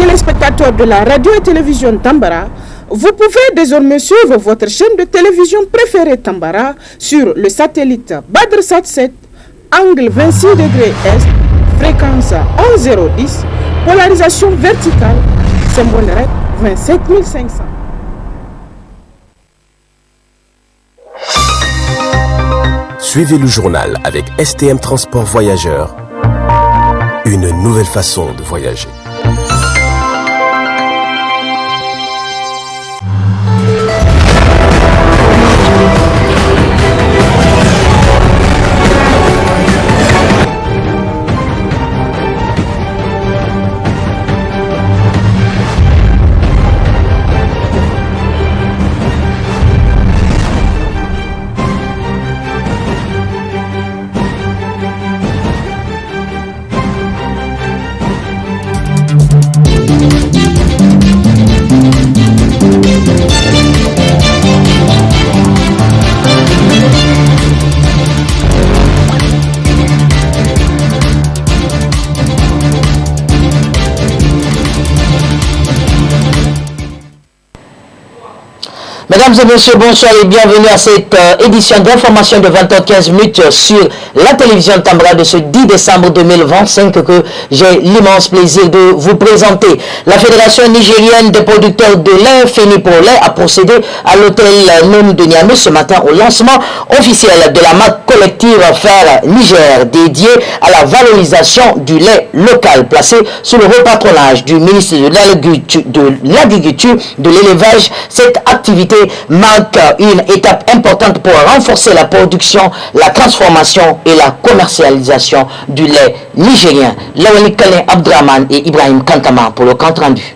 téléspectateurs de la radio et télévision Tambara, vous pouvez désormais suivre votre chaîne de télévision préférée Tambara sur le satellite BadrSat 7, angle 26 degrés Est, fréquence 11010, polarisation verticale, symbole REC 27500. Suivez le journal avec STM Transport Voyageurs. Une nouvelle façon de voyager. Mesdames et messieurs, bonsoir et bienvenue à cette édition d'information de 20h15 sur la télévision Tambara de ce 10 décembre 2025 que j'ai l'immense plaisir de vous présenter. La Fédération nigérienne des producteurs de lait FENIPROLAIT a procédé à l'hôtel Noum de Niamey ce matin au lancement officiel de la marque collective Faire Niger dédiée à la valorisation du lait local placé sous le haut patronage du ministre de l'Agriculture, de l'Élevage. Cette activité marque une étape importante pour renforcer la production, la transformation et la commercialisation du lait nigérien. Lawali Kalin Abdraman et Ibrahim Kantama pour le compte rendu.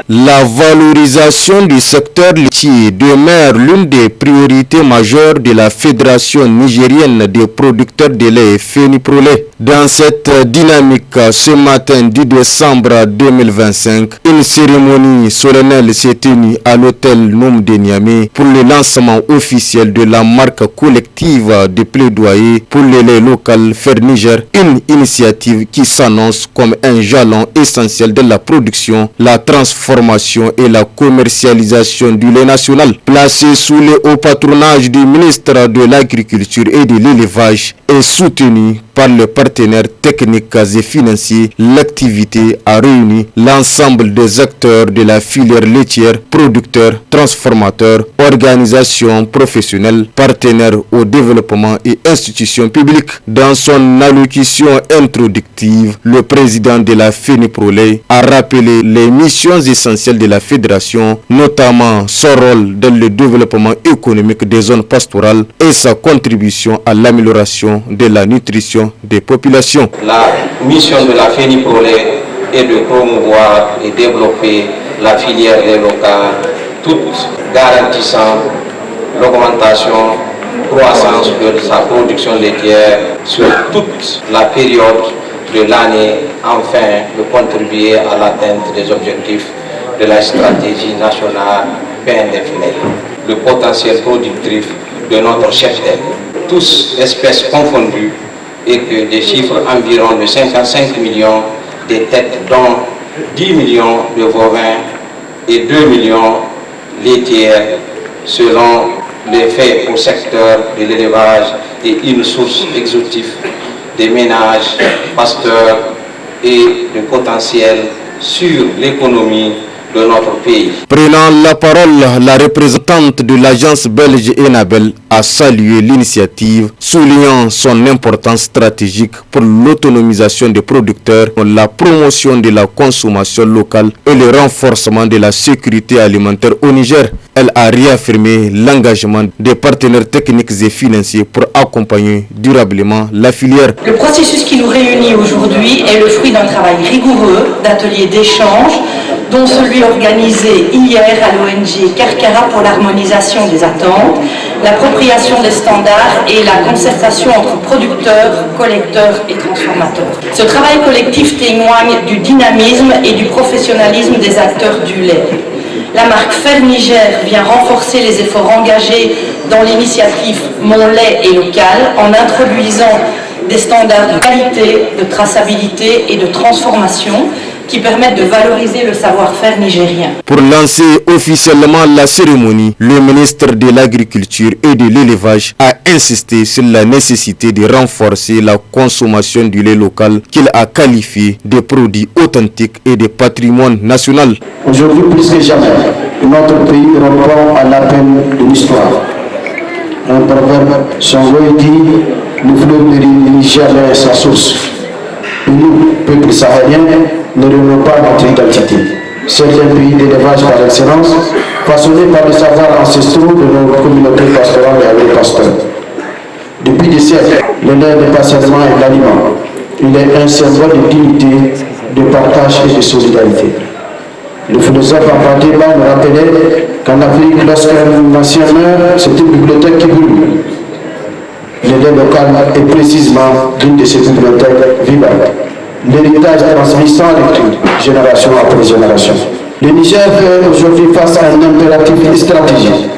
La valorisation du secteur laitier demeure l'une des priorités majeures de la Fédération nigérienne des producteurs de lait FENIPROLAIT. Dans cette dynamique, ce matin 10 décembre 2025, une cérémonie solennelle s'est tenue à l'hôtel Noum de Niamey pour le lancement officiel de la marque collective de plaidoyer pour le lait local Faire Niger, une initiative qui s'annonce comme un jalon essentiel de la production, la transformation et la commercialisation du lait national. Placé sous le haut patronage du ministre de l'Agriculture et de l'Élevage et soutenu par les partenaires techniques et financiers, l'activité a réuni l'ensemble des acteurs de la filière laitière, producteurs, transformateurs, organisations professionnelles, partenaires au développement et institutions publiques. Dans son allocution introductive, le président de la FENIPROLAIT a rappelé les missions essentielles de la fédération, notamment son rôle dans le développement économique des zones pastorales et sa contribution à l'amélioration de la nutrition des populations. La mission de la FENIPROLAIT est de promouvoir et développer la filière lait local, tout garantissant l'augmentation, croissance de sa production laitière sur toute la période de l'année, afin de contribuer à l'atteinte des objectifs de la stratégie nationale bien définie. Le potentiel productif de notre cheptel, tous espèces confondues, et que des chiffres environ de 55 millions de têtes, dont 10 millions de bovins et 2 millions laitières, selon les faits au secteur de l'élevage et une source exotique des ménages, pasteurs et de potentiel sur l'économie de notre pays. Prenant la parole, la représentante de l'agence belge Enabel a salué l'initiative, soulignant son importance stratégique pour l'autonomisation des producteurs, la promotion de la consommation locale et le renforcement de la sécurité alimentaire au Niger. Elle a réaffirmé l'engagement des partenaires techniques et financiers pour accompagner durablement la filière. Le processus qui nous réunit aujourd'hui est le fruit d'un travail rigoureux d'ateliers d'échange, dont celui organisé hier à l'ONG Carcara pour l'harmonisation des attentes, l'appropriation des standards et la concertation entre producteurs, collecteurs et transformateurs. Ce travail collectif témoigne du dynamisme et du professionnalisme des acteurs du lait. La marque Fer Niger vient renforcer les efforts engagés dans l'initiative Mon lait est local en introduisant des standards de qualité, de traçabilité et de transformation qui permettent de valoriser le savoir-faire nigérien. Pour lancer officiellement la cérémonie, le ministre de l'Agriculture et de l'Élevage a insisté sur la nécessité de renforcer la consommation du lait local qu'il a qualifié de produits authentiques et de patrimoine national. Aujourd'hui, plus que jamais, notre pays répond à l'appel de l'histoire. Un proverbe sangoï dit « Le fleuve de Niger est sa source ». Nous, peuple sahélien, ne renions pas notre identité. C'est un pays d'élevage par excellence, façonné par les savoirs ancestraux de nos communautés pastorales et agro-pasteurs. Depuis des siècles, le lait n'est pas seulement un aliment, il est un symbole de dignité, de partage et de solidarité. Le philosophe Abadeba me rappelait qu'en Afrique, lorsqu'un ancien meurt, c'est une bibliothèque qui brûle. Le lait local est précisément l'une de ces bibliothèques vivantes. L'héritage transmis sans rupture, génération après génération. Le Niger fait aujourd'hui face à un impératif stratégique.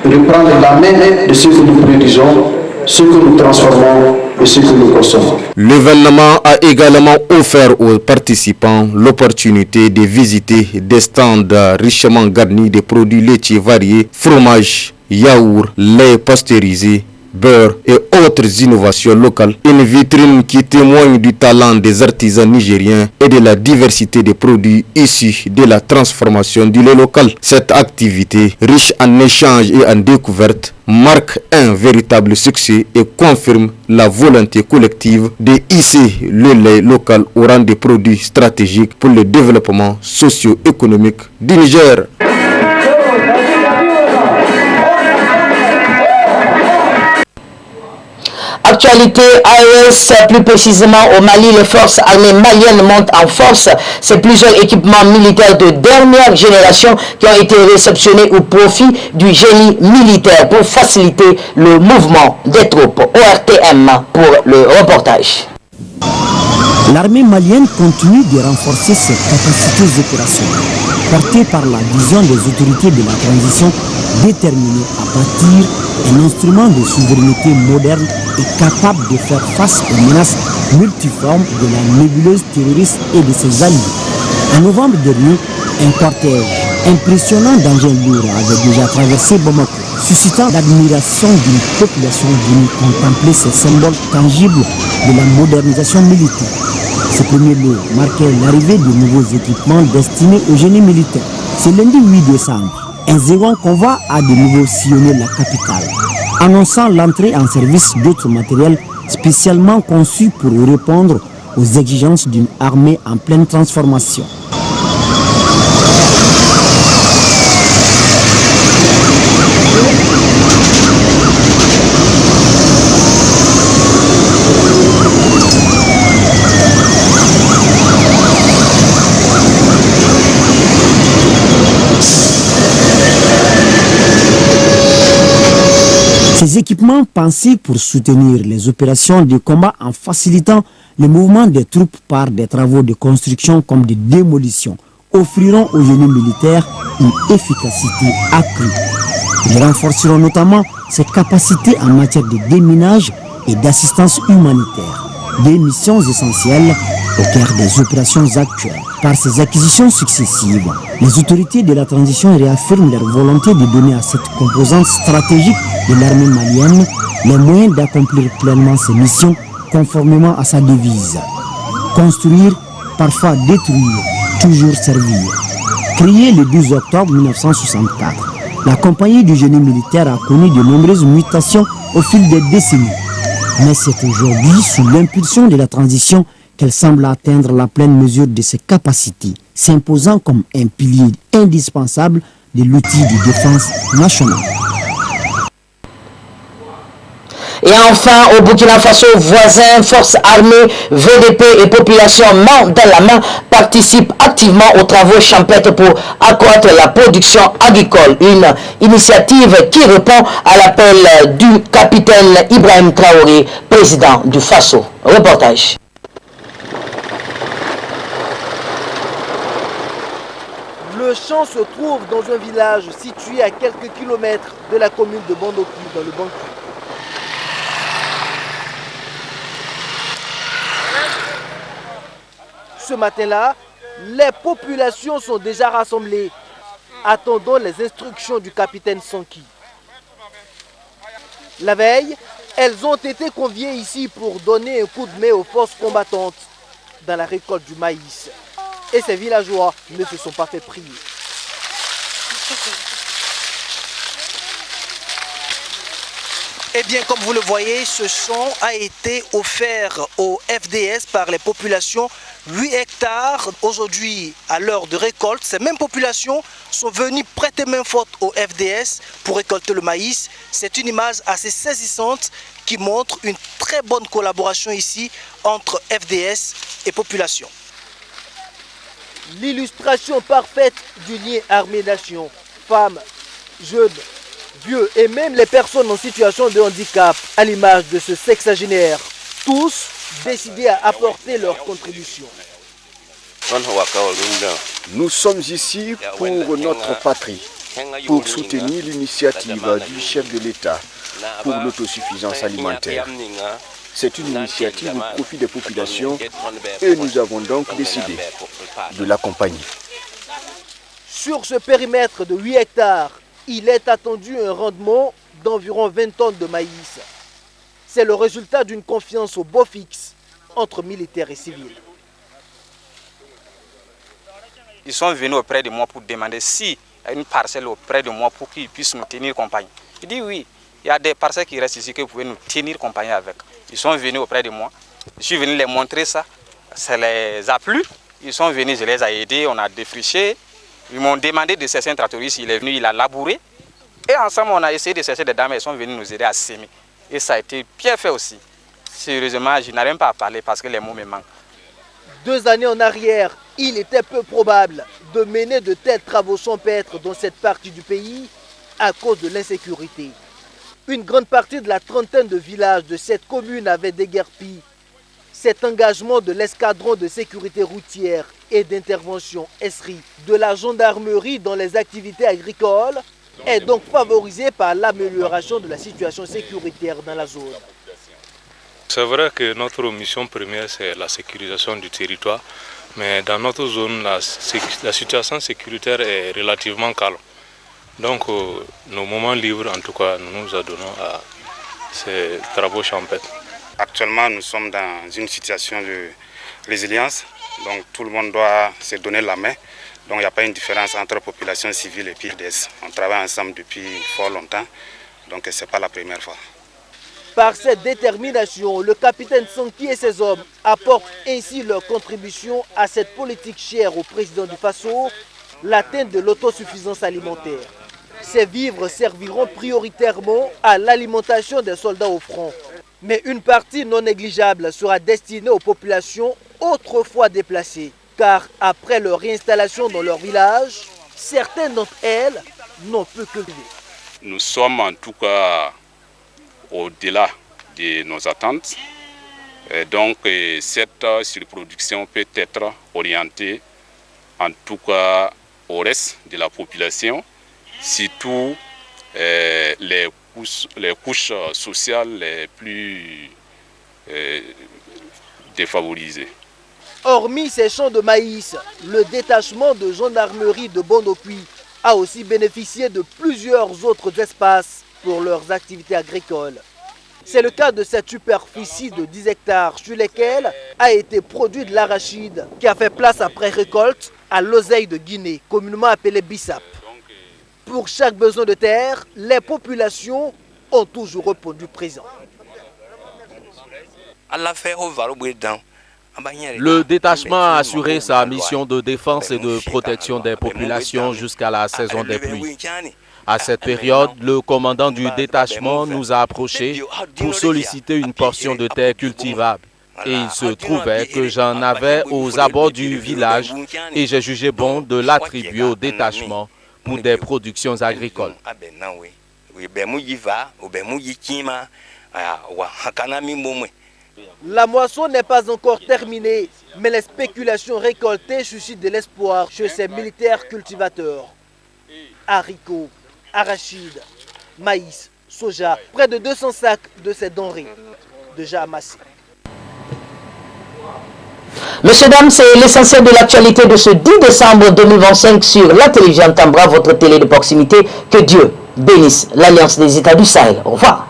Reprendre la main de ce que nous produisons, ce que nous transformons et ce que nous consommons. L'événement a également offert aux participants l'opportunité de visiter des stands richement garnis de produits laitiers variés, fromage, yaourt, lait pasteurisé, beurre et autres innovations locales. Une vitrine qui témoigne du talent des artisans nigériens et de la diversité des produits issus de la transformation du lait local. Cette activité, riche en échanges et en découvertes, marque un véritable succès et confirme la volonté collective de hisser le lait local au rang des produits stratégiques pour le développement socio-économique du Niger. Actualité AES, plus précisément au Mali, les forces armées maliennes montent en force. C'est plusieurs équipements militaires de dernière génération qui ont été réceptionnés au profit du génie militaire pour faciliter le mouvement des troupes. ORTM pour le reportage. L'armée malienne continue de renforcer ses capacités opérationnelles, portée par la vision des autorités de la transition déterminées à bâtir un instrument de souveraineté moderne et capable de faire face aux menaces multiformes de la nébuleuse terroriste et de ses alliés. En novembre dernier, un cortège impressionnant d'engins lourds avait déjà traversé Bamako, suscitant l'admiration d'une population venue contempler ces symboles tangibles de la modernisation militaire. Ce premier lot marquait l'arrivée de nouveaux équipements destinés au génie militaire. Ce lundi 8 décembre, un second convoi a de nouveau sillonné la capitale, annonçant l'entrée en service d'autres matériels spécialement conçus pour répondre aux exigences d'une armée en pleine transformation. Ces équipements pensés pour soutenir les opérations de combat en facilitant le mouvement des troupes par des travaux de construction comme des démolitions offriront au génie militaire une efficacité accrue. Ils renforceront notamment ses capacités en matière de déminage et d'assistance humanitaire, des missions essentielles au cœur des opérations actuelles. Par ces acquisitions successives, les autorités de la transition réaffirment leur volonté de donner à cette composante stratégique de l'armée malienne les moyens d'accomplir pleinement ses missions conformément à sa devise. Construire, parfois détruire, toujours servir. Créée le 12 octobre 1964, la compagnie du génie militaire a connu de nombreuses mutations au fil des décennies. Mais c'est aujourd'hui, sous l'impulsion de la transition, qu'elle semble atteindre la pleine mesure de ses capacités, s'imposant comme un pilier indispensable de l'outil de défense nationale. Et enfin, au Burkina Faso, voisins, forces armées, VDP et population main dans la main participent activement aux travaux champêtres pour accroître la production agricole. Une initiative qui répond à l'appel du capitaine Ibrahim Traoré, président du Faso. Reportage. Le champ se trouve dans un village situé à quelques kilomètres de la commune de Bondoki, dans le Bankou. Ce matin-là, les populations sont déjà rassemblées, attendant les instructions du capitaine Sanki. La veille, elles ont été conviées ici pour donner un coup de main aux forces combattantes dans la récolte du maïs. Et ces villageois ne se sont pas fait prier. Eh bien, comme vous le voyez, ce champ a été offert au FDS par les populations. 8 hectares. Aujourd'hui, à l'heure de récolte, ces mêmes populations sont venues prêter main forte au FDS pour récolter le maïs. C'est une image assez saisissante qui montre une très bonne collaboration ici entre FDS et population. L'illustration parfaite du lien armée-nation. Femmes, jeunes, vieux et même les personnes en situation de handicap, à l'image de ce sexagénaire, tous décidés à apporter leur contribution. Nous sommes ici pour notre patrie, pour soutenir l'initiative du chef de l'État pour l'autosuffisance alimentaire. C'est une initiative au profit des populations et nous avons donc décidé de l'accompagner. Sur ce périmètre de 8 hectares, il est attendu un rendement d'environ 20 tonnes de maïs. C'est le résultat d'une confiance au beau fixe entre militaires et civils. Ils sont venus auprès de moi pour demander s'il y a une parcelle auprès de moi pour qu'ils puissent nous tenir compagnie. Je dis oui, il y a des parcelles qui restent ici que vous pouvez nous tenir compagnie avec. Ils sont venus auprès de moi, je suis venu les montrer ça, ça les a plu. Ils sont venus, je les ai aidés, on a défriché. Ils m'ont demandé de cesser un tractoriste, il est venu, il a labouré. Et ensemble, on a essayé de chercher des dames, elles sont venues nous aider à s'aimer. Et ça a été bien fait aussi. Sérieusement, je n'arrive pas à parler parce que les mots me manquent. 2 années en arrière, il était peu probable de mener de tels travaux champêtres dans cette partie du pays à cause de l'insécurité. Une grande partie de la trentaine de villages de cette commune avait déguerpi. Cet engagement de l'escadron de sécurité routière et d'intervention ESRI de la gendarmerie dans les activités agricoles est donc favorisé par l'amélioration de la situation sécuritaire dans la zone. C'est vrai que notre mission première, c'est la sécurisation du territoire, mais dans notre zone, la situation sécuritaire est relativement calme. Donc, nos moments libres, en tout cas, nous nous adonnons à ces travaux champêtres. Actuellement, nous sommes dans une situation de résilience, donc tout le monde doit se donner la main. Donc, il n'y a pas une différence entre population civile et PDS. On travaille ensemble depuis fort longtemps, donc ce n'est pas la première fois. Par cette détermination, le capitaine Sanki et ses hommes apportent ainsi leur contribution à cette politique chère au président du Faso, l'atteinte de l'autosuffisance alimentaire. Ces vivres serviront prioritairement à l'alimentation des soldats au front. Mais une partie non négligeable sera destinée aux populations autrefois déplacées. Car après leur réinstallation dans leur village, certaines d'entre elles n'ont plus que vivre. Nous sommes en tout cas au-delà de nos attentes. Et donc cette surproduction peut être orientée en tout cas au reste de la population, surtout les couches sociales les plus défavorisées. Hormis ces champs de maïs, le détachement de gendarmerie de Bondoki a aussi bénéficié de plusieurs autres espaces pour leurs activités agricoles. C'est le cas de cette superficie de 10 hectares sur lesquels a été produit de l'arachide qui a fait place après récolte à l'oseille de Guinée, communément appelée Bissap. Pour chaque besoin de terre, les populations ont toujours répondu présent. Le détachement a assuré sa mission de défense et de protection des populations jusqu'à la saison des pluies. À cette période, le commandant du détachement nous a approchés pour solliciter une portion de terre cultivable. Et il se trouvait que j'en avais aux abords du village et j'ai jugé bon de l'attribuer au détachement pour des productions agricoles. La moisson n'est pas encore terminée, mais les spéculations récoltées suscitent de l'espoir chez ces militaires cultivateurs. Haricots, arachides, maïs, soja, près de 200 sacs de ces denrées déjà amassés. Messieurs, dames, c'est l'essentiel de l'actualité de ce 10 décembre 2025 sur la télévision Tambra, votre télé de proximité. Que Dieu bénisse l'Alliance des États du Sahel. Au revoir.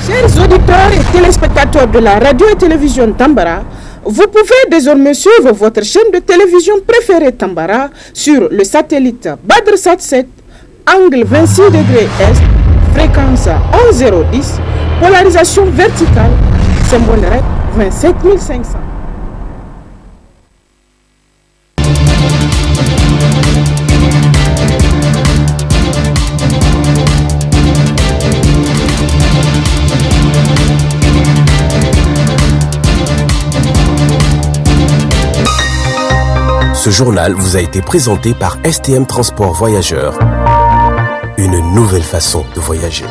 Chers auditeurs et téléspectateurs de la radio et télévision Tambara, vous pouvez désormais suivre votre chaîne de télévision préférée Tambara sur le satellite Badrsat 7, angle 26 degrés Est, fréquence 11010, polarisation verticale, symbole REC 27500. Ce journal vous a été présenté par STM Transport Voyageurs. Une nouvelle façon de voyager.